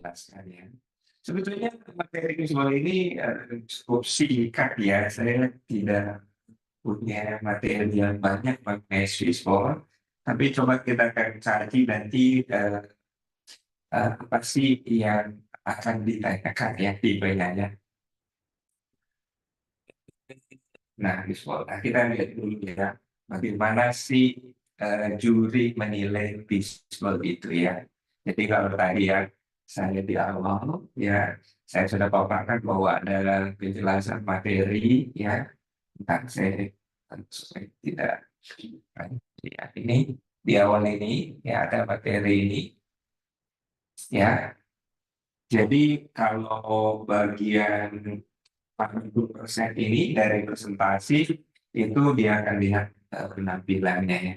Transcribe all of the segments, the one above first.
jelaskan ya. Sebetulnya materi visual ini cukup singkat ya. Saya tidak punya materi yang banyak mengenai visual, tapi coba kita akan cari nanti apa sih yang akan ditanyakan ya tipenya ya. Nah, visual. Nah, kita lihat dulu ya, bagaimana sih juri menilai visual itu ya. Jadi kalau tadi ya, saya di awal ya, saya sudah paparkan bahwa ada penjelasan materi ya, tentang saya tentu saya tidak ya, ini di awal ini ya ada materi ini ya. Jadi kalau bagian 80% ini dari presentasi itu dia akan lihat penampilannya ya.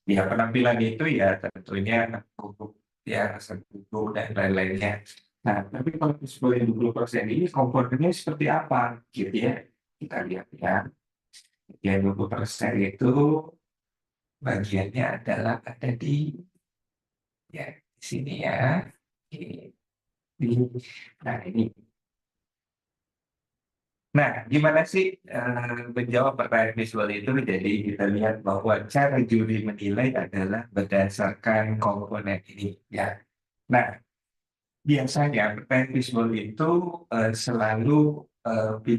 Ya penampilan itu ya tentunya untuk ya rasa duduk dan lain-lainnya. Nah, tapi kalau sebagai 20% ini komponennya seperti apa gitu ya. Kita lihat ya. Yang 20% itu bagiannya adalah ada di ya di sini ya. Di, nah ini. Nah, gimana sih menjawab pertanyaan visual itu? Jadi kita lihat bahwa cara juri menilai adalah berdasarkan komponen ini, ya. Nah, biasanya pertanyaan visual itu selalu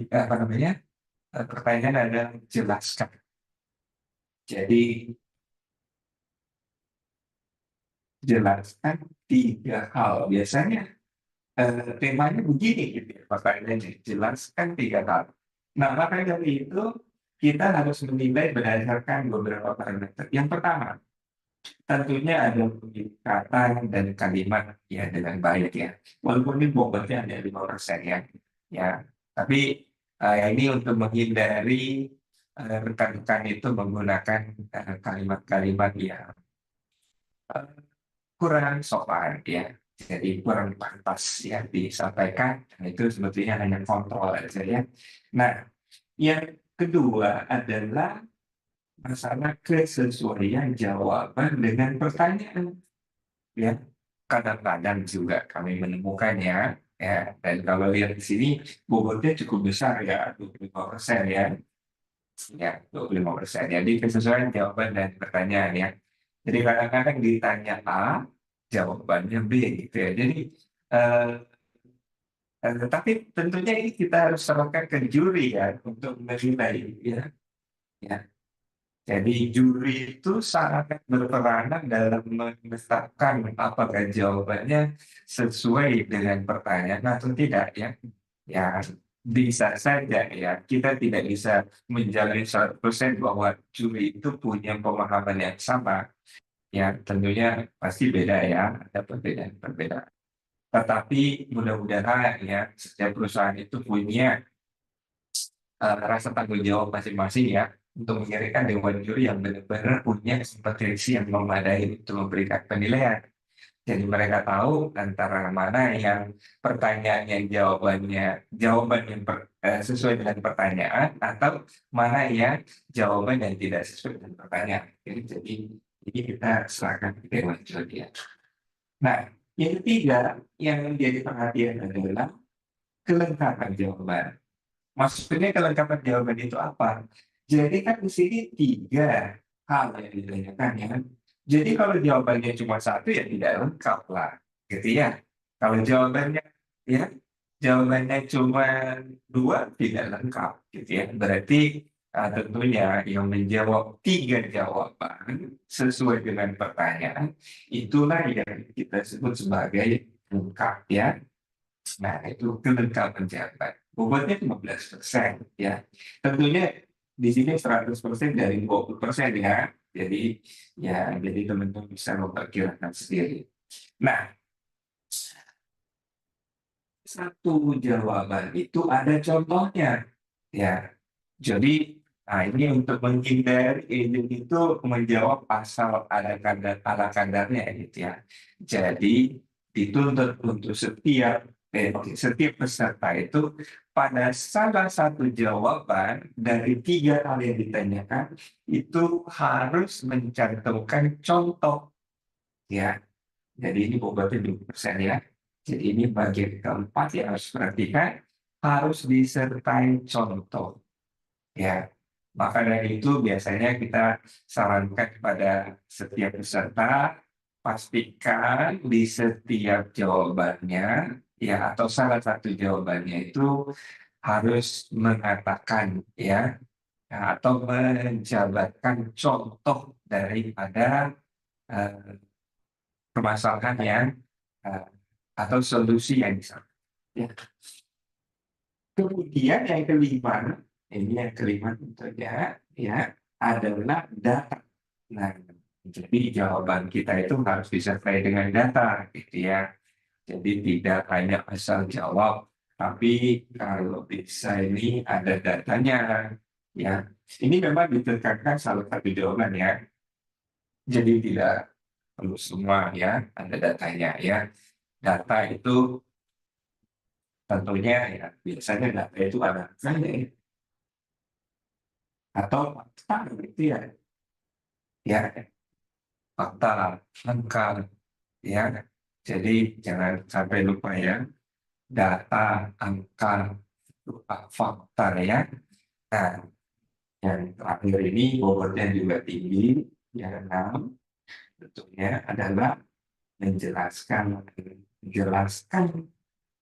apa namanya? Pertanyaan adalah jelaskan. Jadi jelaskan tiga hal. Biasanya temanya begini gitu ya, pertanyaannya jelaskan tiga hal. Nah, maka dari itu kita harus menilai berdasarkan beberapa parameter. Yang pertama, tentunya ada memilih kata dan kalimat ya dengan baik ya. Walaupun ini bobotnya hanya 5% ya. Ya, tapi ini untuk menghindari rekan-rekan itu menggunakan kalimat-kalimat yang eh, kurang sopan ya. Jadi kurang pantas ya disampaikan. Dan itu sebetulnya hanya kontrol aja ya. Nah, yang kedua adalah masalah kesesuaian jawaban dengan pertanyaan. Ya, kadang-kadang juga kami menemukannya, ya, dan kalau lihat di sini bobotnya cukup besar ya, 25% ya, 25%. Jadi kesesuaian jawaban dan pertanyaan ya. Jadi kadang-kadang ditanya A, jawabannya B gitu ya. Jadi eh, tapi tentunya ini kita harus serahkan ke juri ya untuk menilai ya. Ya. Jadi juri itu sangat berperanan dalam menetapkan apakah jawabannya sesuai dengan pertanyaan atau tidak ya. Ya bisa saja ya kita tidak bisa menjamin 100% bahwa juri itu punya pemahaman yang sama. Ya tentunya pasti beda ya, ada perbedaan-perbedaan. Tetapi mudah-mudahan ya setiap perusahaan itu punya rasa tanggung jawab masing-masing ya untuk mengirimkan dewan juri yang benar-benar punya kompetensi yang memadai untuk memberikan penilaian. Jadi mereka tahu antara mana yang pertanyaan yang jawaban yang sesuai dengan pertanyaan atau mana yang jawaban yang tidak sesuai dengan pertanyaan. Jadi ini kita serahkan ke dewan juri ya. Nah, yang ketiga yang menjadi perhatian adalah kelengkapan jawaban. Maksudnya kelengkapan jawaban itu apa? Jadi kan di sini tiga hal yang ditanyakan ya. Jadi kalau jawabannya cuma satu ya tidak lengkap lah, gitu ya. Kalau ya jawabannya cuma dua tidak lengkap, gitu ya. Berarti tentunya yang menjawab tiga jawaban sesuai dengan pertanyaan itulah yang kita sebut sebagai lengkap ya. Nah, itu kelengkapan jawaban. Bobotnya 15% ya. Tentunya di sini 100% dari 20% ya. Jadi jadi teman-teman bisa memperkirakan sendiri. Nah, satu jawaban itu ada contohnya ya. Jadi ini untuk menghindari itu menjawab asal ada kadarnya gitu ya. Jadi dituntut untuk setiap peserta itu pada salah satu jawaban dari tiga hal yang ditanyakan itu harus mencantumkan contoh ya. Jadi ini bobotnya 20% ya. Jadi ini bagian keempat yang harus perhatikan, harus disertai contoh. Ya, maka dari itu biasanya kita sarankan kepada setiap peserta, pastikan di setiap jawabannya, ya atau salah satu jawabannya itu harus mengatakan ya, atau menjabarkan contoh daripada eh, permasalahan yang eh, atau solusi yang disampaikan. Ya. Kemudian yang kelima, ini yang kelima tentunya ya adalah data. Nah, jadi jawaban kita itu harus disertai dengan data, gitu ya. Jadi tidak hanya asal jawab, tapi kalau bisa ini ada datanya, ya. Ini memang ditekankan salah satu jawaban ya. Jadi tidak perlu semua ya, ada datanya ya. Data itu tentunya ya biasanya data itu ada angkanya ya, atau fakta gitu ya, ya fakta, angka, ya. Jadi jangan sampai lupa ya, data, angka, lupa fakta ya. Nah, yang terakhir ini bobotnya juga tinggi, yang enam tentunya adalah menjelaskan, menjelaskan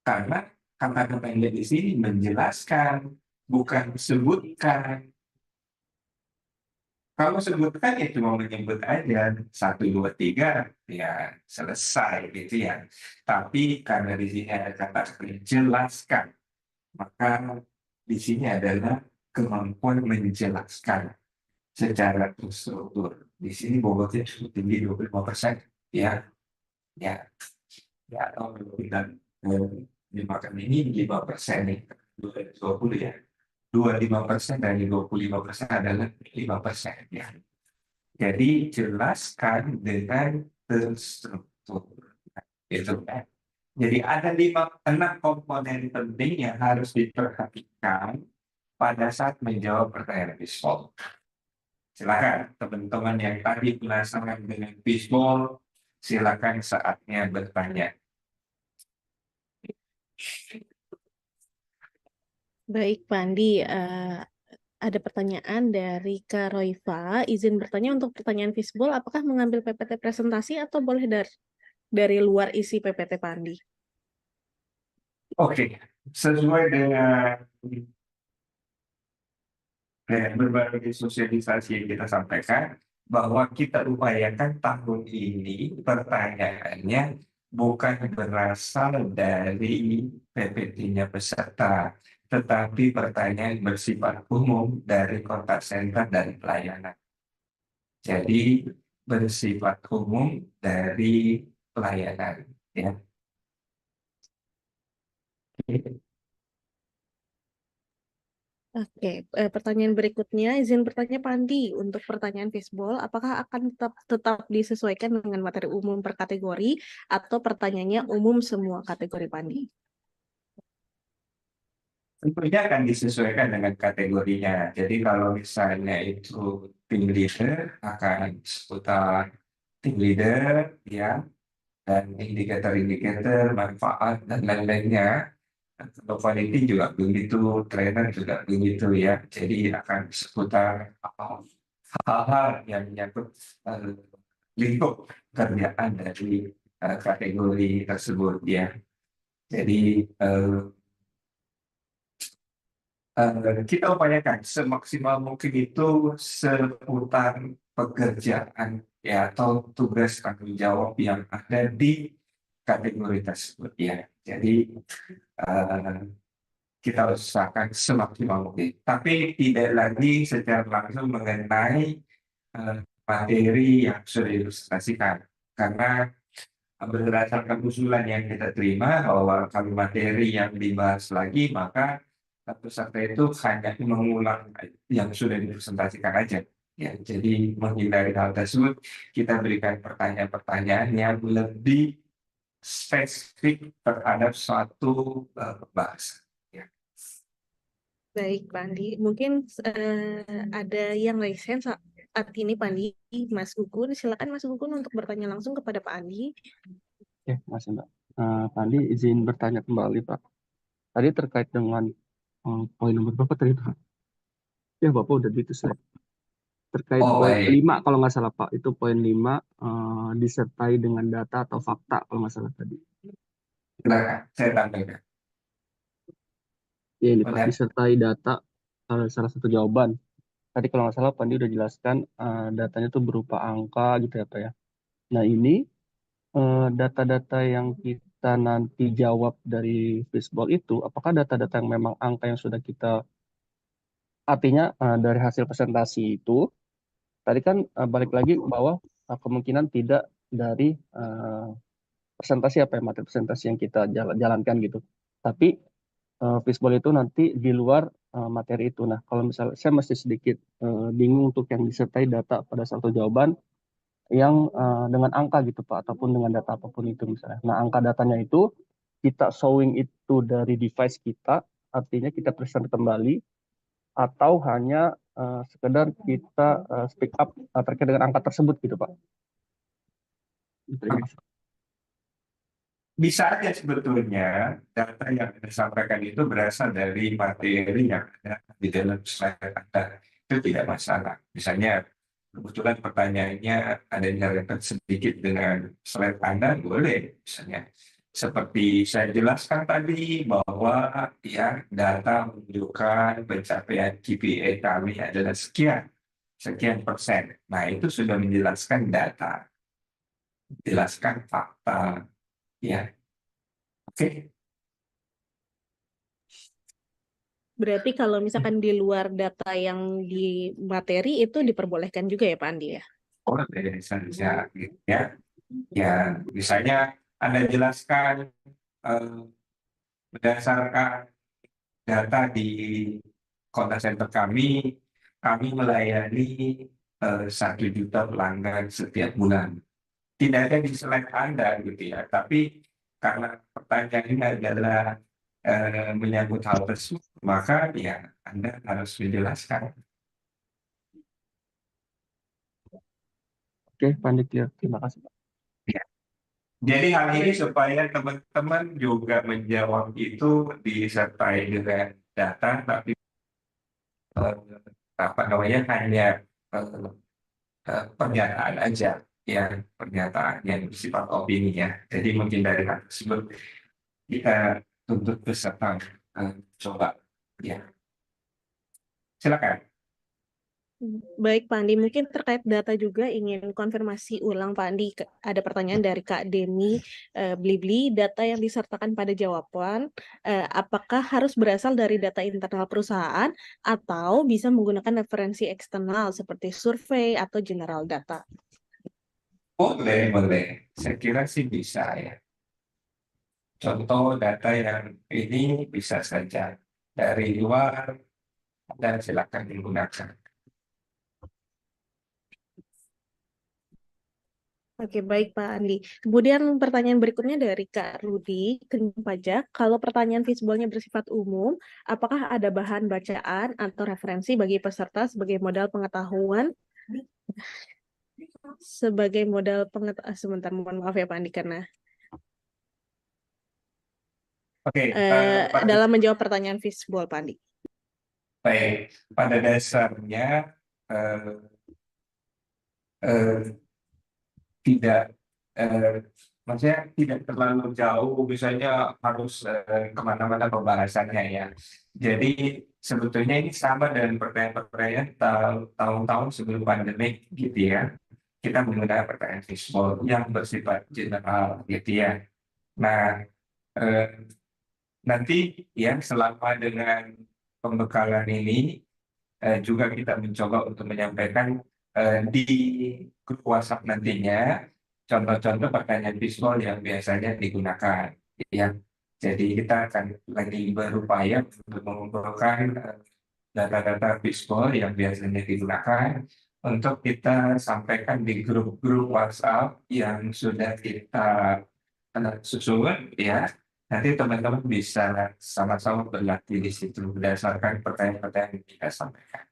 karena kata-kata di sini menjelaskan, bukan sebutkan. Kalau sebutkan ya cuma menyebut aja satu dua tiga ya selesai gitu ya. Tapi karena di sini ada kata menjelaskan, maka di sini adalah kemampuan menjelaskan secara terstruktur. Di sini bobotnya cukup tinggi 25% ya, ya, ya atau kita dimakan ini 5% nih 20 ya. 25% dari 25% adalah 5% ya. Jadi jelaskan dengan terstruktur. Itu kan. Jadi ada enam komponen penting yang harus diperhatikan pada saat menjawab pertanyaan fishbowl. Silakan teman-teman yang tadi penasaran dengan fishbowl, silakan saatnya bertanya. Baik, Pak Andi. Ada pertanyaan dari Kak Roifa. Izin bertanya untuk pertanyaan fishbowl, apakah mengambil PPT presentasi atau boleh dari luar isi PPT Pak Andi? Oke, sesuai dengan berbagai sosialisasi yang kita sampaikan, bahwa kita upayakan tahun ini pertanyaannya bukan berasal dari PPT-nya peserta, tetapi pertanyaan bersifat umum dari kontak center dan pelayanan. Jadi bersifat umum dari pelayanan. Ya. Oke, pertanyaan berikutnya, izin bertanya Pak Andi, untuk pertanyaan fishbowl, apakah akan tetap disesuaikan dengan materi umum per kategori atau pertanyaannya umum semua kategori Pak Andi? Tentunya akan disesuaikan dengan kategorinya. Jadi kalau misalnya itu tim leader akan seputar tim leader ya, dan indikator-indikator manfaat dan lain-lainnya. Untuk quality juga begitu, trainer juga begitu ya. Jadi akan seputar hal-hal yang menyangkut eh, lingkup kerjaan dari kategori tersebut ya. Jadi eh, kita upayakan semaksimal mungkin itu seputar pekerjaan ya atau tugas tanggung jawab yang ada di kategori tersebut ya. Jadi eh, kita usahakan semaksimal mungkin. Tapi tidak lagi secara langsung mengenai eh, materi yang sudah diilustrasikan. Karena berdasarkan usulan yang kita terima bahwa kalau materi yang dibahas lagi, maka peserta itu hanya mengulang yang sudah dipresentasikan aja. Ya, jadi menghindari hal tersebut, kita berikan pertanyaan-pertanyaan yang lebih spesifik terhadap suatu pembahasan. Ya. Baik, Pak Andi. Mungkin ada yang raise hand saat ini, Pak Andi. Mas Gugun, silakan Mas Gugun untuk bertanya langsung kepada Pak Andi. Ya, Mas Mbak. Pak Andi izin bertanya kembali, Pak. Tadi terkait dengan poin nomor berapa tadi, Pak? Ya, Bapak udah gitu saya. Terkait Oh, poin baik. 5 kalau nggak salah, Pak. Itu poin 5 disertai dengan data atau fakta kalau nggak salah tadi. Silakan, saya tampilkan. Ya ini, Pak, Boleh. disertai data salah satu jawaban. Tadi kalau nggak salah Pak Andi udah jelaskan datanya itu berupa angka gitu ya, Pak ya. Nah, ini data-data yang kita nanti jawab dari fishball itu, apakah data-data yang memang angka yang sudah kita, artinya dari hasil presentasi itu, tadi kan balik lagi bahwa kemungkinan tidak dari presentasi apa ya, materi presentasi yang kita jalankan gitu. Tapi fishball itu nanti di luar materi itu. Nah, kalau misalnya saya masih sedikit bingung untuk yang disertai data pada satu jawaban yang dengan angka gitu Pak, ataupun dengan data apapun itu misalnya. Nah, angka datanya itu kita showing itu dari device kita, artinya kita present kembali, atau hanya sekedar kita speak up terkait dengan angka tersebut gitu Pak. Terima kasih. Bisa aja sebetulnya data yang disampaikan itu berasal dari materi yang ada di dalam slide Anda. Itu tidak masalah. Misalnya, kebetulan pertanyaannya ada yang sedikit dengan slide Anda, boleh. Misalnya, seperti saya jelaskan tadi bahwa ya data menunjukkan pencapaian KPI kami adalah sekian persen. Nah, itu sudah menjelaskan data, jelaskan fakta, ya. Oke. Berarti kalau misalkan di luar data yang di materi itu diperbolehkan juga ya Pak Andi ya? Orang dari Indonesia gitu ya. Ya, misalnya Anda jelaskan berdasarkan data di contact center kami melayani 1 juta pelanggan setiap bulan. Tidak ada di slide Anda gitu ya, tapi karena pertanyaan ini adalah menyangkut hal tersebut, maka ya Anda harus menjelaskan. Oke, Pak Andi clear. Terima kasih Pak. Ya. Jadi hal ini supaya teman-teman juga menjawab itu disertai dengan data, tapi eh, apa namanya hanya eh, pernyataan aja, ya pernyataan yang bersifat opini ya. Jadi mungkin dari hal tersebut kita tuntut peserta coba, ya silakan. Baik Pak Andi, mungkin terkait data juga ingin konfirmasi ulang Pak Andi. Ada pertanyaan dari Kak Deni Blibli, data yang disertakan pada jawaban, apakah harus berasal dari data internal perusahaan atau bisa menggunakan referensi eksternal seperti survei atau general data? Boleh. Saya kira sih bisa ya. Contoh data yang ini bisa saja dari luar dan silakan digunakan. Oke, baik Pak Andi. Kemudian pertanyaan berikutnya dari Kak Rudi, Kenyang Pajak. Kalau pertanyaan fishball-nya bersifat umum, apakah ada bahan bacaan atau referensi bagi peserta sebagai modal pengetahuan? Sebentar, mohon maaf ya Pak Andi, karena Oke, dalam menjawab pertanyaan fishball Pak Andi. baik. Pada dasarnya eh, eh, tidak maksudnya tidak terlalu jauh, misalnya harus kemana-mana pembahasannya ya. Jadi sebetulnya ini sama dengan pertanyaan-pertanyaan tahun-tahun sebelum pandemi gitu ya. Kita menggunakan pertanyaan fishbowl yang bersifat general gitu ya. Nah, eh, nanti ya selama dengan pembekalan ini juga kita mencoba untuk menyampaikan di grup WhatsApp nantinya contoh-contoh pertanyaan visual yang biasanya digunakan. Ya, jadi kita akan lagi berupaya untuk mengumpulkan data-data visual yang biasanya digunakan untuk kita sampaikan di grup-grup WhatsApp yang sudah kita susun ya. Nanti teman-teman bisa sama-sama berlatih di situ berdasarkan pertanyaan-pertanyaan yang kita sampaikan.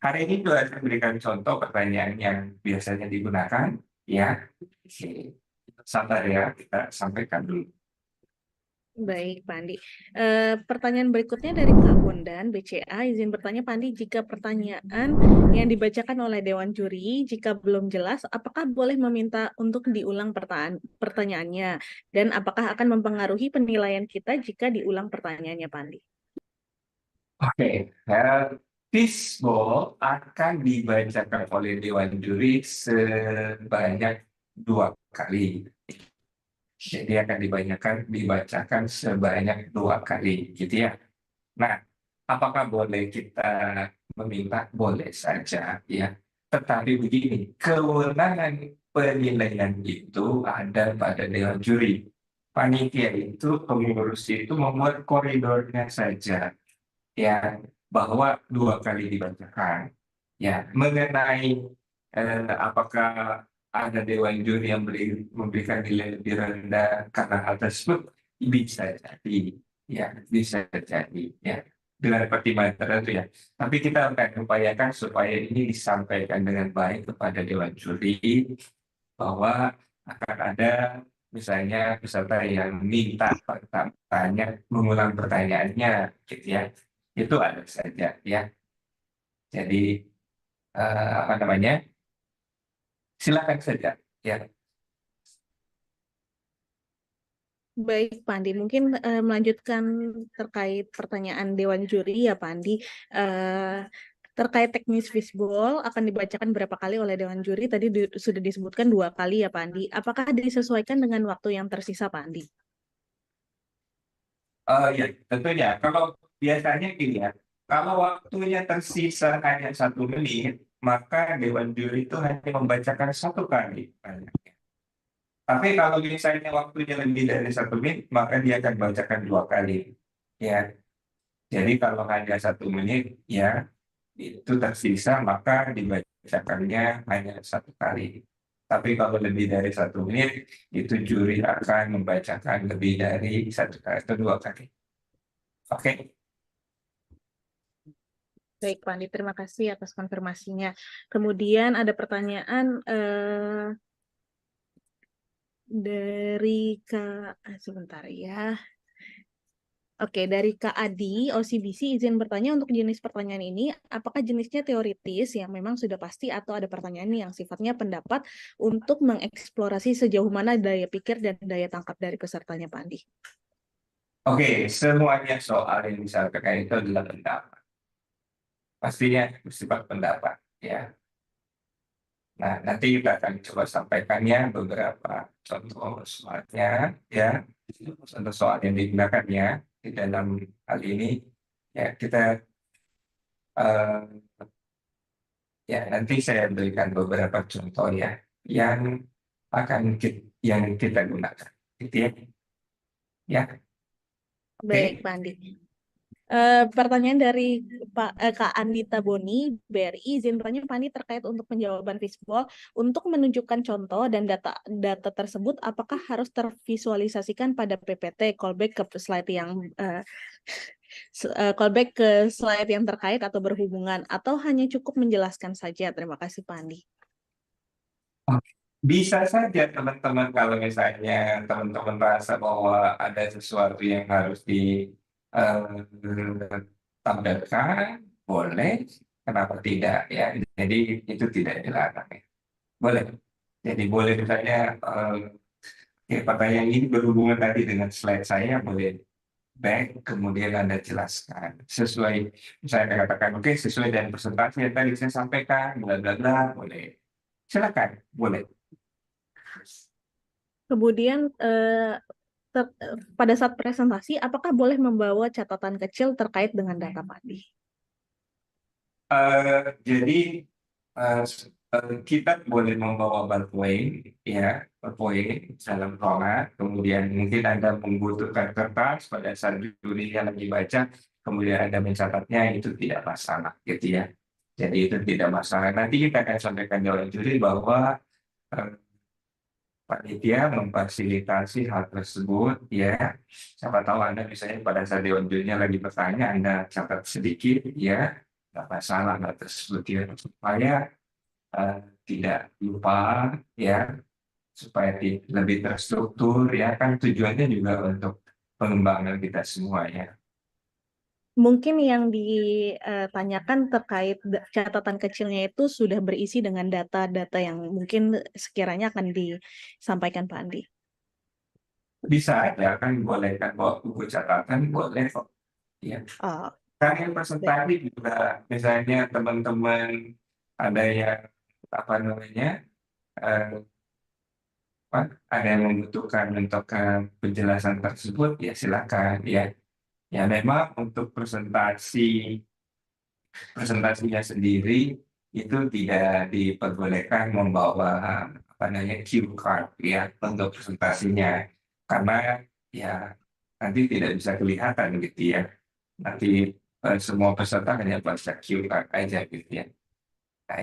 Hari ini juga saya berikan contoh pertanyaan yang biasanya digunakan, ya. Oke. Sabar ya, kita sampaikan dulu. Baik, Pak Andi. Pertanyaan berikutnya dari Kak Bondan, BCA, izin bertanya Pak Andi, jika pertanyaan yang dibacakan oleh Dewan Juri, jika belum jelas, apakah boleh meminta untuk diulang pertanyaannya? Dan apakah akan mempengaruhi penilaian kita jika diulang pertanyaannya, Pak Andi? Oke, fishbowl akan dibacakan oleh Dewan Juri sebanyak 2 kali. Jadi akan dibacakan sebanyak 2 kali, gitu ya. Nah, apakah boleh kita meminta? Boleh saja, ya. Tetapi begini, kewenangan penilaian itu ada pada Dewan Juri. Panitia itu, pengurus itu membuat koridornya saja, ya, bahwa 2 kali dibacakan. Ya, mengenai apakah ada dewan juri yang memberikan nilai lebih rendah karena hal tersebut, bisa jadi, ya, bisa jadi, ya, dengan pertimbangan tertentu, ya. Tapi kita akan upayakan supaya ini disampaikan dengan baik kepada dewan juri bahwa akan ada misalnya peserta yang minta mengulang pertanyaannya, gitu ya. Itu ada saja, ya. Jadi apa namanya? Silakan saja, ya. Baik, Pak Andi. Mungkin melanjutkan terkait pertanyaan Dewan Juri ya, Pak Andi. Terkait teknis fishbowl akan dibacakan berapa kali oleh Dewan Juri? Tadi sudah disebutkan 2 kali ya, Pak Andi. Apakah disesuaikan dengan waktu yang tersisa, Pak Andi? Ya, tentunya. Kalau biasanya gini, ya, kalau waktunya tersisa hanya 1 menit, maka Dewan Juri itu hanya membacakan 1 kali. Tapi kalau misalnya waktunya lebih dari 1 menit, maka dia akan bacakan 2 kali. Ya, jadi kalau hanya 1 menit, ya, itu tersisa, maka dibacakannya hanya 1 kali. Tapi kalau lebih dari 1 menit, itu juri akan membacakan lebih dari 1 kali atau 2 kali. Oke. Baik, Pak Andi. Terima kasih atas konfirmasinya. Kemudian ada pertanyaan dari Kak, sebentar ya. Oke, dari Kak Adi, OCBC izin bertanya untuk jenis pertanyaan ini, apakah jenisnya teoritis yang memang sudah pasti atau ada pertanyaan yang sifatnya pendapat untuk mengeksplorasi sejauh mana daya pikir dan daya tangkap dari pesertanya, Pak Andi? Oke, semuanya soal yang disampaikan itu adalah pendapat. Pastinya bersifat pendapat, ya. Nah, nanti kita akan coba sampaikannya beberapa contoh soalnya, ya, contoh soal yang digunakannya di dalam hal ini, ya. Kita eh, ya, nanti saya berikan beberapa contoh, ya, yang yang kita gunakan, gitu ya. Ya, Baik, oke. Pak Andi. Pertanyaan dari Kak Andita Boni, BRI, izin bertanya Pak Andi terkait untuk penjawaban fishbowl. Untuk menunjukkan contoh dan data tersebut, apakah harus tervisualisasikan pada PPT, callback ke slide yang callback ke slide yang terkait atau berhubungan, atau hanya cukup menjelaskan saja? Terima kasih, Pak Andi. Bisa saja teman-teman, kalau misalnya teman-teman merasa bahwa ada sesuatu yang harus ditampilkan, boleh, kenapa tidak, ya. Jadi itu tidak dilarang, ya. Boleh. Jadi boleh misalnya ya, pertanyaan ini berhubungan tadi dengan slide saya, boleh back, kemudian Anda jelaskan sesuai, misalnya katakan, oke, sesuai dengan presentasi yang tadi saya sampaikan, bla bla bla, boleh. Silakan, boleh. Kemudian pada saat presentasi, apakah boleh membawa catatan kecil terkait dengan data Pak Andi? Jadi kita boleh membawa PowerPoint, ya, PowerPoint dalam ruangan, kemudian mungkin Anda membutuhkan kertas pada saat jurinya lagi baca, kemudian Anda mencatatnya, itu tidak masalah, gitu ya. Jadi itu tidak masalah. Nanti kita akan sampaikan di oleh juri bahwa eh, panitia memfasilitasi hal tersebut, ya. Siapa tahu Anda misalnya pada saat dewan jurinya lagi bertanya, Anda catat sedikit, ya, nggak masalah hal tersebut, ya, supaya eh, tidak lupa, ya, supaya lebih terstruktur, ya, kan tujuannya juga untuk pengembangan kita semua ya. Mungkin yang ditanyakan terkait catatan kecilnya itu sudah berisi dengan data-data yang mungkin sekiranya akan disampaikan Pak Andi. Bisa aja kan, boleh kan bawa buku catatan, boleh kok. Ya. Oh, Kan yang baik. presentasi juga, misalnya teman-teman ada yang apa namanya, eh, apa, ada yang membutuhkan untuk penjelasan tersebut, ya silakan ya. Ya memang untuk presentasinya sendiri itu tidak diperbolehkan membawa apa namanya cue card ya untuk presentasinya, karena ya nanti tidak bisa kelihatan gitu ya. Nanti semua peserta hanya baca cue card aja gitu ya. Nah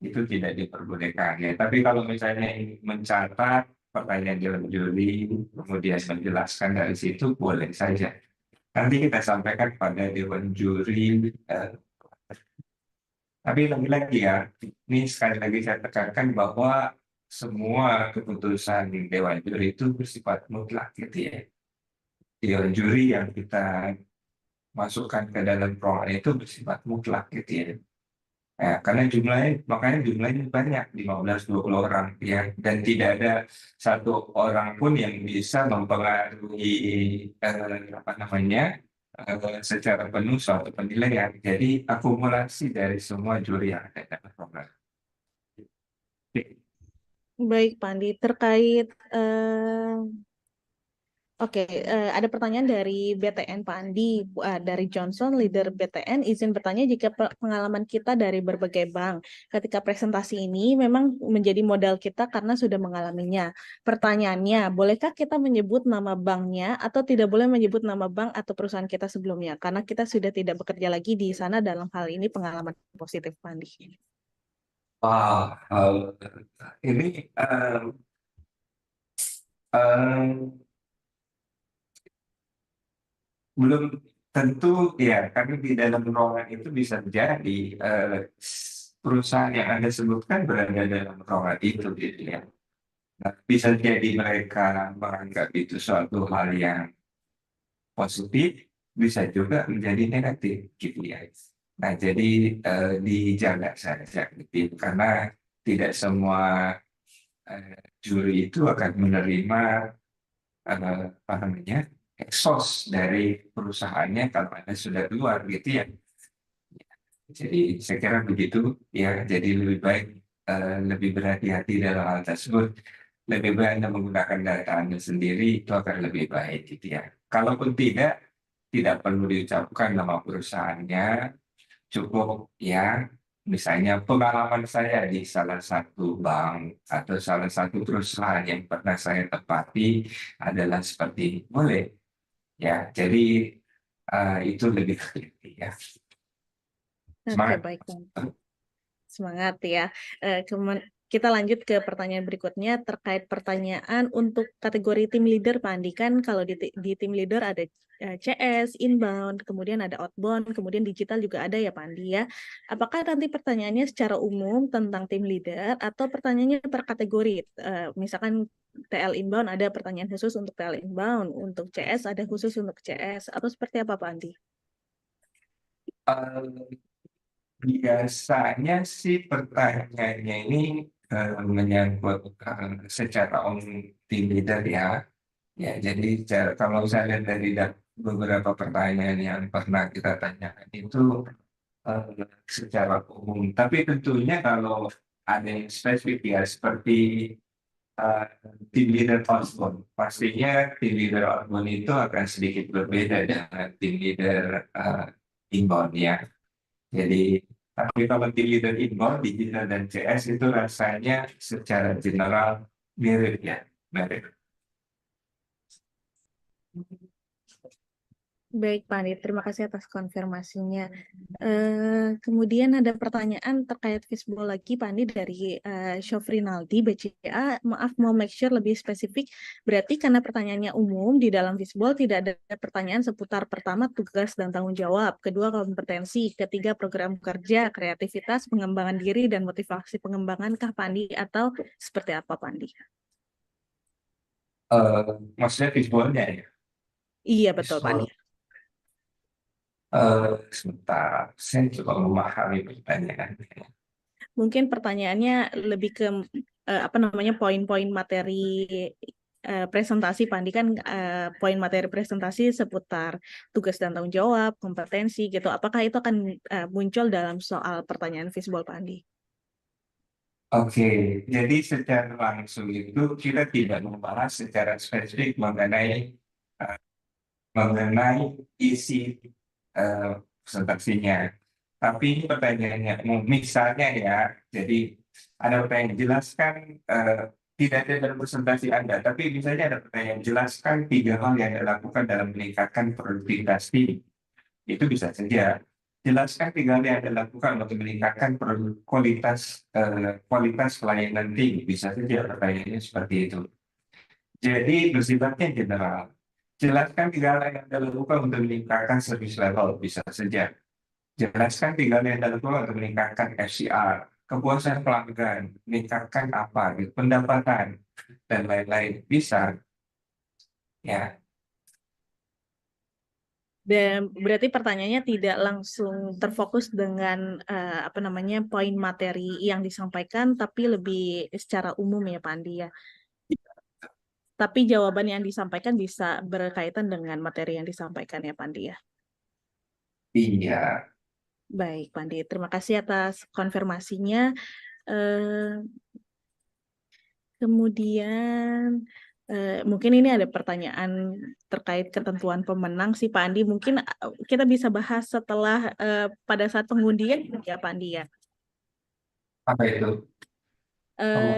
itu tidak diperbolehkan ya. Tapi kalau misalnya ingin mencatat pertanyaan dalam juri, kemudian menjelaskan dari situ, boleh saja. Nanti kita sampaikan pada dewan juri. Tapi lagi-lagi ya, ini sekali lagi saya tekankan bahwa semua keputusan di dewan juri itu bersifat mutlak gitu ya. Dewan juri yang kita masukkan ke dalam ruangan itu bersifat mutlak gitu ya. Karena makanya jumlahnya banyak, 15-20 orang ya, dan tidak ada satu orang pun yang bisa mempengaruhi apa namanya secara penuh suatu penilaian. Jadi akumulasi dari semua juri yang ada dalam program. Baik, Pak Andi. Terkait ada pertanyaan dari BTN Pak Andi, dari Johnson, leader BTN, izin bertanya jika pengalaman kita dari berbagai bank ketika presentasi ini memang menjadi modal kita karena sudah mengalaminya. Pertanyaannya, bolehkah kita menyebut nama banknya atau tidak boleh menyebut nama bank atau perusahaan kita sebelumnya? Karena kita sudah tidak bekerja lagi di sana dalam hal ini pengalaman positif Pak Andi. Ini em, belum tentu ya, karena di dalam ruangan itu bisa jadi perusahaan yang Anda sebutkan berada dalam ruangan itu gitu ya. Nah, bisa jadi mereka menganggap itu suatu hal yang positif, bisa juga menjadi negatif gitu ya. Nah, jadi dijaga saja gitu, karena tidak semua juri itu akan menerima apa namanya eksos dari perusahaannya kalau Anda sudah keluar gitu ya. Jadi saya kira begitu ya. Jadi lebih baik lebih berhati-hati dalam hal tersebut. Lebih baik Anda menggunakan data Anda sendiri, itu akan lebih baik gitu ya. Kalaupun tidak perlu diucapkan nama perusahaannya, cukup ya. Misalnya pengalaman saya di salah satu bank atau salah satu perusahaan yang pernah saya tepati adalah seperti ini. Boleh ya. Jadi itu lebih teliti ya. Oke, Semangat. baik. Semangat ya. Kita lanjut ke pertanyaan berikutnya terkait pertanyaan untuk kategori tim leader Pak Andi. Kan kalau di tim leader ada CS, inbound, kemudian ada outbound, kemudian digital juga ada ya Pak Andi ya. Apakah nanti pertanyaannya secara umum tentang tim leader atau pertanyaannya per kategori? Misalkan TL inbound ada pertanyaan khusus untuk TL inbound, untuk CS ada khusus untuk CS, atau seperti apa Pak Andi? Eh, Biasanya sih pertanyaannya ini menyangkut secara umum tim leader ya. Ya, jadi kalau saya lihat dari beberapa pertanyaan yang pernah kita tanyakan itu secara umum. Tapi tentunya kalau ada yang spesifik ya, seperti uh, tim leader outbound, pastinya tim leader outbound itu akan sedikit berbeda dengan tim leader inbound ya. Jadi, tapi kalau tim leader inbound, digital dan CS itu rasanya secara general mirip ya, mirip. Baik, Pak Andi. Terima kasih atas konfirmasinya. Kemudian ada pertanyaan terkait fishbowl lagi, Pak Andi, dari Syofrinaldi, BCA. Maaf, mau make sure lebih spesifik. Berarti karena pertanyaannya umum, di dalam fishbowl tidak ada pertanyaan seputar pertama, tugas dan tanggung jawab. Kedua, kompetensi. Ketiga, program kerja, kreativitas, pengembangan diri, dan motivasi pengembangan, kah, Pak Andi? Atau seperti apa, Pak Andi? Maksudnya visualnya ya. Iya, betul, Pak Andi. Visual. Sebentar, saya coba memahami pertanyaannya. Mungkin pertanyaannya lebih ke apa namanya poin-poin materi presentasi, Pak Andi, kan poin materi presentasi seputar tugas dan tanggung jawab, kompetensi gitu. Apakah itu akan muncul dalam soal pertanyaan fishball, Pak Andi? Oke, jadi secara langsung itu kita tidak membahas secara spesifik eh, mengenai isi presentasinya. Tapi ini pertanyaannya, misalnya ya, jadi ada pertanyaan jelaskan tidak ada dalam presentasi Anda, tapi misalnya ada pertanyaan jelaskan 3 hal yang Anda lakukan dalam meningkatkan produktivitas tim. Itu bisa saja. Jelaskan 3 hal yang Anda lakukan untuk meningkatkan kualitas pelayanan tim. Bisa saja pertanyaannya seperti itu. Jadi bersifatnya general. Jelaskan 3 hal yang Anda lakukan untuk meningkatkan service level. Bisa saja. Jelaskan 3 hal yang Anda lakukan untuk meningkatkan FCR, kepuasan pelanggan, meningkatkan apa, gitu, pendapatan, dan lain-lain. Bisa, ya. Dan berarti pertanyaannya tidak langsung terfokus dengan apa namanya poin materi yang disampaikan, tapi lebih secara umum ya, Pak Andi ya. Tapi jawaban yang disampaikan bisa berkaitan dengan materi yang disampaikan ya, Pak Andi ya. Iya. Baik, Pak Andi. Terima kasih atas konfirmasinya. Eh, Kemudian mungkin ini ada pertanyaan terkait ketentuan pemenang sih, Pak Andi. Mungkin kita bisa bahas setelah pada saat pengundian ya, Pak Andi ya. Apa itu?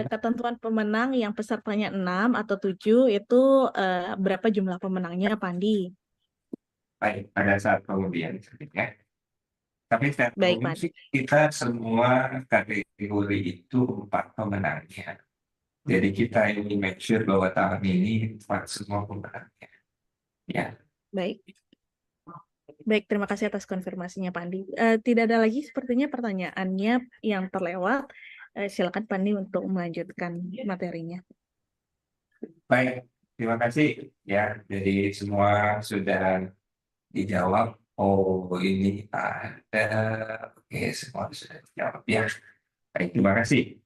Ketentuan pemenang yang pesertanya 6 atau 7 itu berapa jumlah pemenangnya, Pak Andi? Baik, pada saat kemudian. Ya. Tapi secara Baik, umum Pak Andi. sih kita semua kategori itu 4 pemenangnya. Jadi kita ini make sure bahwa tahun ini 4 semua pemenangnya. Ya, Baik. Baik, terima kasih atas konfirmasinya, Pak Andi. Tidak ada lagi sepertinya pertanyaannya yang terlewat. Silakan Pak Andi untuk melanjutkan materinya. baik. Terima kasih ya. Jadi semua sudah dijawab. Oh, ini ada. Oke, semua sudah dijawab ya. Baik, terima kasih.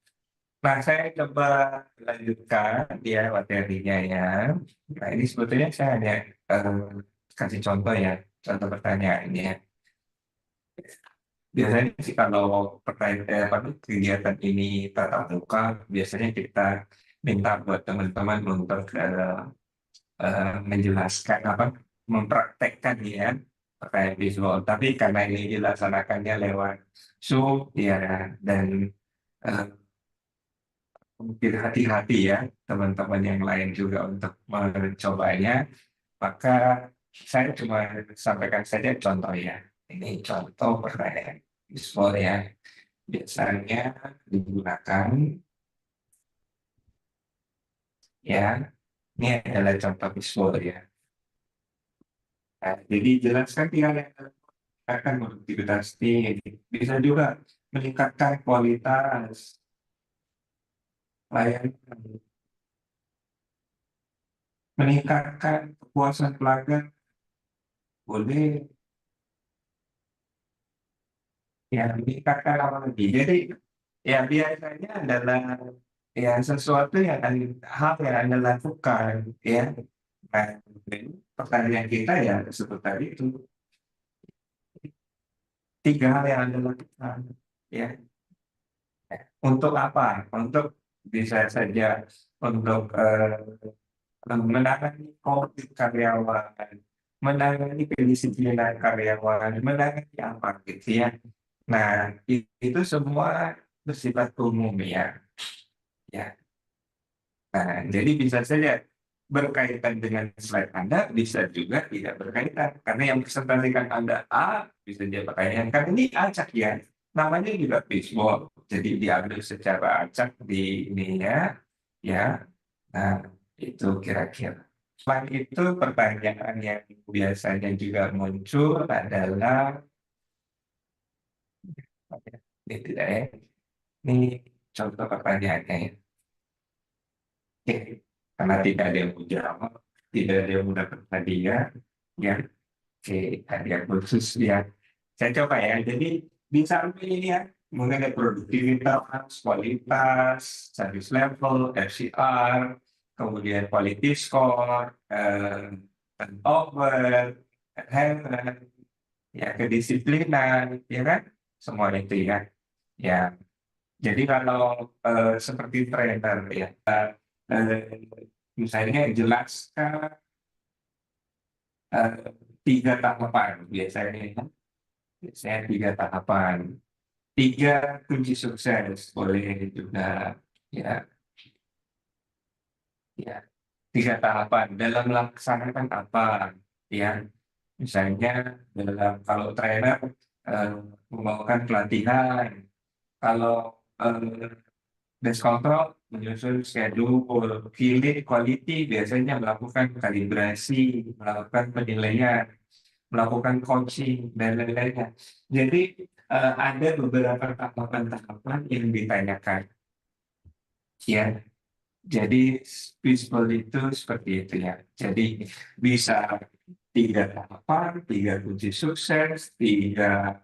Nah, saya coba lanjutkan ya materinya ya. Nah, ini sebetulnya saya hanya eh, kasih contoh ya, contoh pertanyaannya. Biasanya sih kalau kegiatan ini tatap muka, biasanya kita minta buat teman-teman untuk menjelaskan mempraktekkan ya pertanyaan visual. Tapi karena ini dilaksanakannya lewat Zoom ya dan eh, mungkin hati-hati ya teman-teman yang lain juga untuk mencobanya, maka saya cuma sampaikan saja contoh ya. Ini contoh pertanyaan visual ya. Biasanya digunakan ya. Ini adalah contoh visual ya. Nah, jadi jelaskan 3 hal yang akan produktivitas tinggi. Bisa juga meningkatkan kualitas layanan, meningkatkan kepuasan pelanggan, boleh ya meningkatkan apa lagi. Jadi ya biasanya adalah ya sesuatu hal yang Anda lakukan ya. Nah, jadi pertanyaan kita ya seperti itu. 3 hal yang Anda lakukan ya. Untuk apa? Untuk bisa saja untuk menangani konflik karyawan, menangani kedisiplinan karyawan, menangani apa gitu ya. Nah, itu semua bersifat umum ya. Ya. Nah, jadi bisa saja berkaitan dengan slide Anda, bisa juga tidak berkaitan. Karena yang presentasikan Anda A, bisa dia pertanyaan. Karena ini acak ya, namanya juga fishball. Jadi diambil secara acak di ininya, ya. Nah, itu kira-kira. Selain itu, pertanyaan yang biasanya juga muncul adalah, ini tidak ya, ini contoh pertanyaannya ya. Oke. karena tidak ada yang mau jawab, tidak ada yang mau dapat hadiah, ya. Oke, hadiah khusus ya. Saya coba ya. Jadi bisa ambil ini ya mengenai produktivitas, kualitas, service level, FCR, kemudian quality score, turnover, adherence, ya kedisiplinan, ya kan? Semua itu ya. Ya, jadi kalau seperti trainer ya, misalnya jelaskan eh, 3 tahapan biasanya, ya. Biasanya 3 tahapan, 3 kunci sukses boleh juga, ya, ya. 3 tahapan dalam melaksanakan apa, ya. Misalnya dalam kalau trainer eh, membawakan pelatihan, kalau desk control menyusun schedule, field quality biasanya melakukan kalibrasi, melakukan penilaian, melakukan coaching dan lain-lainnya. Jadi ada beberapa tahapan-tahapan yang ditanyakan, ya. Jadi fishbowl itu seperti itu ya. Jadi bisa 3 tahapan, 3 kunci sukses, 3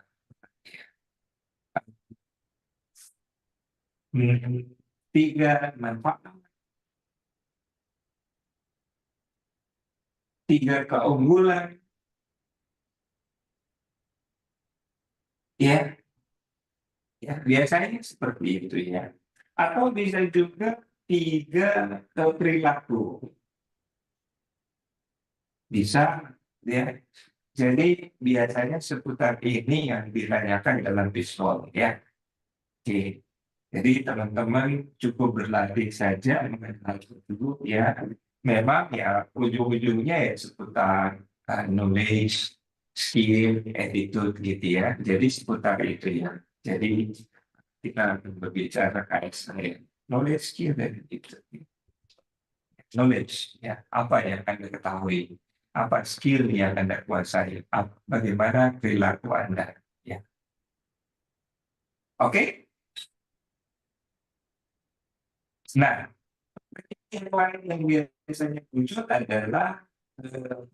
manfaat, 3 keunggulan, ya, ya biasanya seperti itu ya. Atau bisa juga 3 perilaku, bisa ya. Jadi biasanya seputar ini yang ditanyakan dalam visual ya. Oke. Jadi teman-teman cukup berlatih saja mengenai hal itu ya. Memang ya ujung-ujungnya ya seputar knowledge, skill, attitude gitu ya. Jadi seputar itu ya. Jadi kita akan berbicara KSR, knowledge, skill, dan attitude. Knowledge ya, apa yang Anda ketahui, apa skill yang Anda kuasai, bagaimana perilaku Anda ya. Oke. Nah, yang lain yang biasanya muncul adalah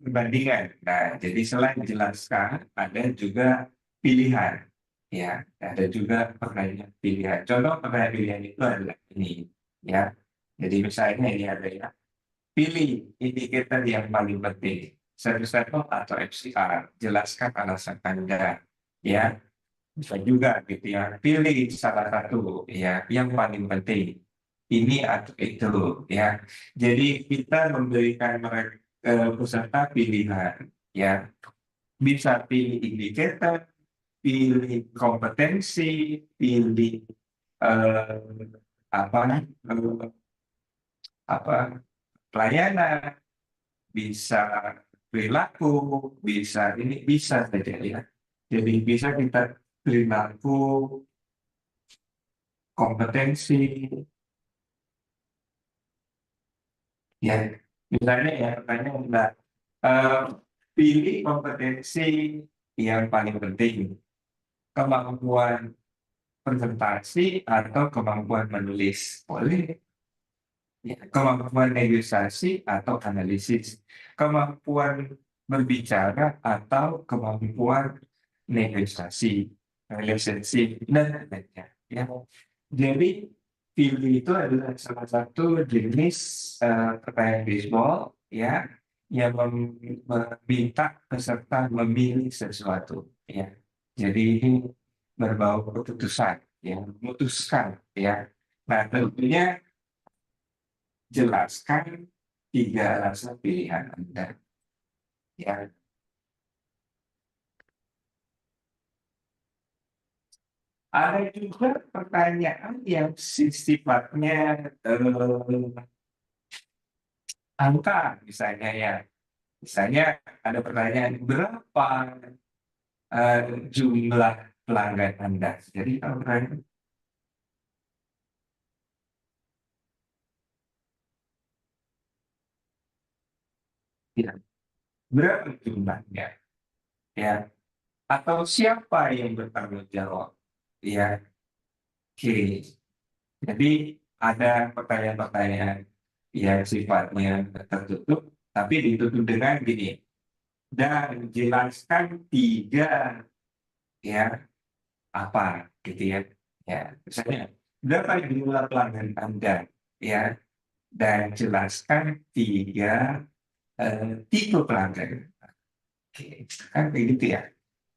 perbandingan. Nah, jadi selain jelaskan, ada juga pilihan. Ya, ada juga pertanyaan pilihan. Contoh pertanyaan pilihan itu adalah ini. Ya, jadi misalnya ini ada ya. Pilih indikator yang paling penting. Service level atau FCR. Jelaskan alasan Anda. Ya, bisa juga gitu ya. Pilih salah satu ya yang paling penting. Ini atau itu ya. Jadi kita memberikan mereka peserta pilihan ya. Bisa pilih indikator, pilih kompetensi, pilih eh, apa apa pelayanan, bisa perilaku, bisa ini bisa saja ya. Jadi bisa kita perilaku, kompetensi, ya. Misalnya ya, pertanyaan enggak pilih kompetensi yang paling penting, kemampuan presentasi atau kemampuan menulis, boleh. Ya, kemampuan negosiasi atau analisis, kemampuan berbicara atau kemampuan negosiasi, relationship, dan lainnya. Ya. Jadi, pilih itu adalah salah satu jenis pertanyaan baseball ya yang meminta peserta memilih sesuatu. Ya. Jadi ini berbau keputusan, ya, memutuskan. Ya. Nah, tentunya jelaskan 3 alasan pilihan Anda. Ya, ada juga pertanyaan yang sifatnya angka, misalnya ya. Misalnya ada pertanyaan berapa jumlah pelanggan Anda. Jadi kalau pertanyaan ya, berapa jumlahnya, ya, atau siapa yang bertanggung jawab, ya. Oke. Jadi ada pertanyaan-pertanyaan yang sifatnya tertutup, tapi ditutup dengan gini, dan jelaskan tiga ya apa gitu ya. Ya, misalnya berapa jumlah pelanggan Anda ya, dan jelaskan tiga tipe pelanggan. Oke, kan kayak gitu ya.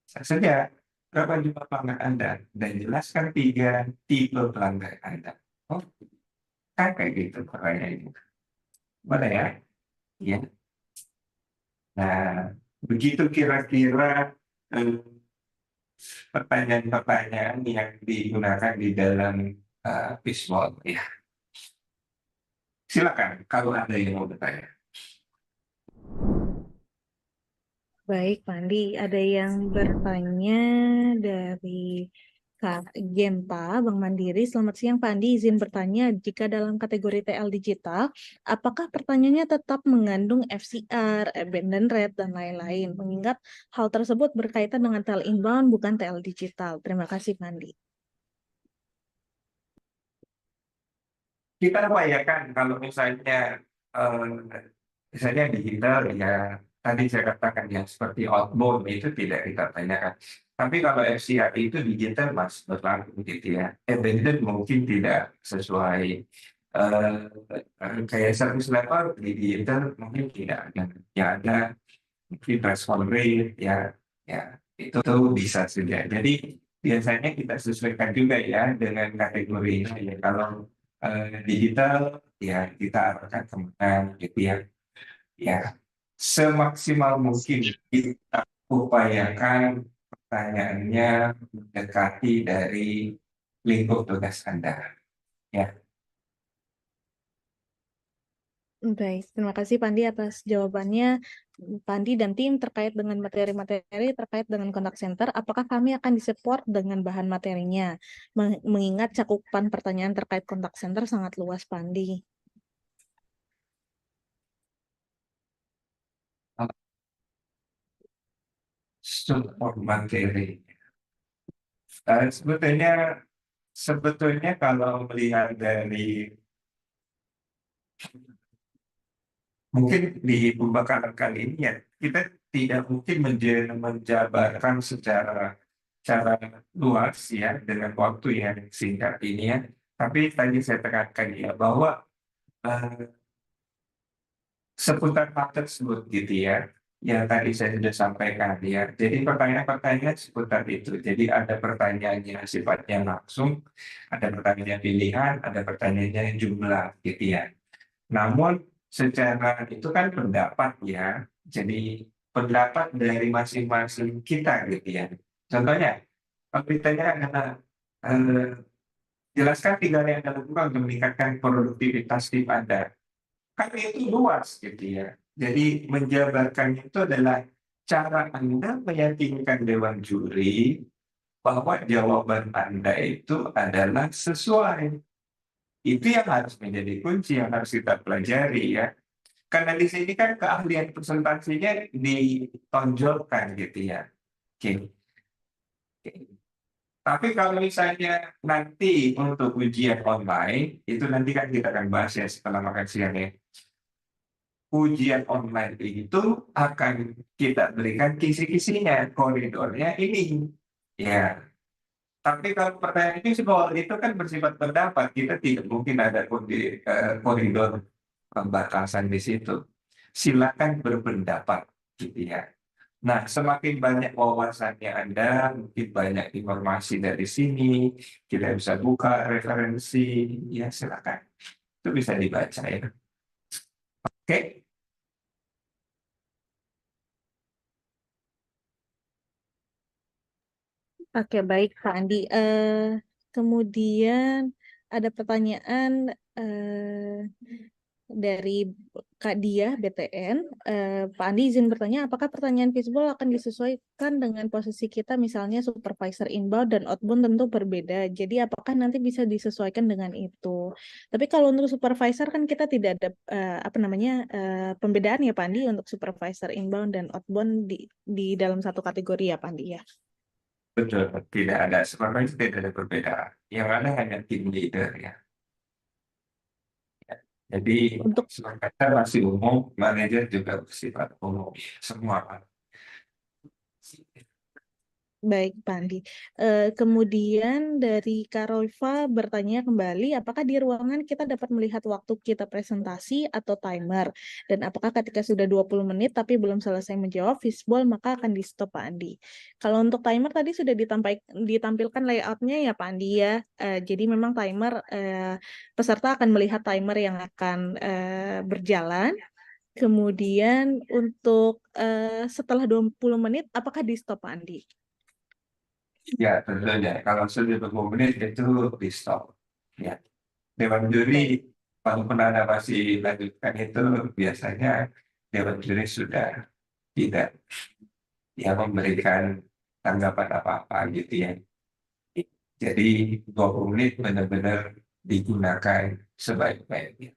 Saja berapa jumlah pelanggan Anda dan jelaskan tiga tipe pelanggan Anda. Oh, kan kayak gitu pertanyaannya. Boleh ya? Ya. Nah, begitu kira-kira eh, pertanyaan-pertanyaan yang digunakan di dalam visual. Ya, silakan kalau ada yang mau bertanya. Baik, Pandi. Ada yang bertanya dari Kak Genta, Bank Mandiri. Selamat siang, Pandi. Izin bertanya, jika dalam kategori TL digital, apakah pertanyaannya tetap mengandung FCR, abandon rate, dan lain-lain? Mengingat hal tersebut berkaitan dengan TL inbound, bukan TL digital. Terima kasih, Pandi. Kita upayakan kalau eh, misalnya digital ya, tadi saya katakan yang seperti outbound itu tidak kita tanyakan. Tapi kalau FCR itu digital mas berlaku gitu ya. Abandoned mungkin tidak sesuai kayak service level di digital mungkin tidak ada. Ya ada mungkin respon rate ya, ya itu bisa saja. Jadi biasanya kita sesuaikan juga ya dengan kategorinya ya. Kalau digital ya kita arahkan kemana gitu ya. Ya semaksimal mungkin kita upayakan pertanyaannya mendekati dari lingkup tugas Anda. Ya, Baik, terima kasih Pandi atas jawabannya. Pandi dan tim terkait dengan materi-materi terkait dengan contact center, apakah kami akan disupport dengan bahan materinya? Mengingat cakupan pertanyaan terkait contact center sangat luas, Pandi. support materi. Sebetulnya kalau melihat dari mungkin di pembakaran kali ini ya kita tidak mungkin menjabarkan secara luas ya dengan waktu yang singkat ini ya. Tapi tadi saya tekankan ya bahwa eh, seputar hal tersebut gitu ya, yang tadi saya sudah sampaikan ya. Jadi pertanyaan-pertanyaan seputar itu. Jadi ada pertanyaan yang sifatnya langsung, ada pertanyaan pilihan, ada pertanyaan jumlah gitu ya. Namun secara itu kan pendapat ya. Jadi pendapat dari masing-masing kita gitu ya. Contohnya, kalau ditanya eh, jelaskan tiga hal yang Anda lakukan untuk meningkatkan produktivitas tim Anda. Kan itu luas gitu ya. Jadi menjabarkan itu adalah cara Anda meyakinkan Dewan Juri bahwa jawaban Anda itu adalah sesuai. Itu yang harus menjadi kunci yang harus kita pelajari ya. Karena di sini kan keahlian presentasinya ditonjolkan gitu ya. Oke. Oke. Tapi kalau misalnya nanti untuk ujian online, itu nanti kan kita akan bahas ya setelah makan siang ya. Ujian online itu akan kita berikan kisi-kisinya, koridornya ini. Ya, tapi kalau pertanyaan visual itu kan bersifat pendapat, kita tidak mungkin ada koridor pembatasan di situ. Silakan berpendapat, gitu ya. Nah, semakin banyak wawasannya Anda, mungkin banyak informasi dari sini, kita bisa buka referensi, ya silakan. Itu bisa dibaca ya. Oke, Oke, baik Pak Andi. Kemudian ada pertanyaan dari Kak Dia BTN. Pak Andi izin bertanya, apakah pertanyaan visible akan disesuaikan dengan posisi kita, misalnya supervisor inbound dan outbound tentu berbeda. Jadi apakah nanti bisa disesuaikan dengan itu? Tapi kalau untuk supervisor kan kita tidak ada pembedaan ya Pak Andi untuk supervisor inbound dan outbound di dalam satu kategori ya Pak Andi ya. betul. Tidak ada, sebenarnya tidak ada perbedaan. Yang ada hanya tim leader ya. Jadi Untuk kesepakatan masih umum, manajer juga bersifat umum semua. Baik, Pak Andi. Kemudian dari Kak Royfa bertanya kembali, apakah di ruangan kita dapat melihat waktu kita presentasi atau timer? Dan apakah ketika sudah 20 menit tapi belum selesai menjawab fishbowl, maka akan di-stop, Pak Andi. Kalau untuk timer tadi sudah ditampilkan layoutnya ya, Pak Andi ya. Jadi memang timer, peserta akan melihat timer yang akan berjalan. Kemudian untuk setelah 20 menit, apakah di-stop, Pak Andi? Ya, tentunya. Kalau sudah 20 menit itu di stop. Ya. Dewan Baik. juri, walaupun Anda masih lanjutkan itu, biasanya Dewan juri sudah tidak memberikan tanggapan apa-apa gitu ya. Jadi 20 menit benar-benar digunakan sebaik-baiknya.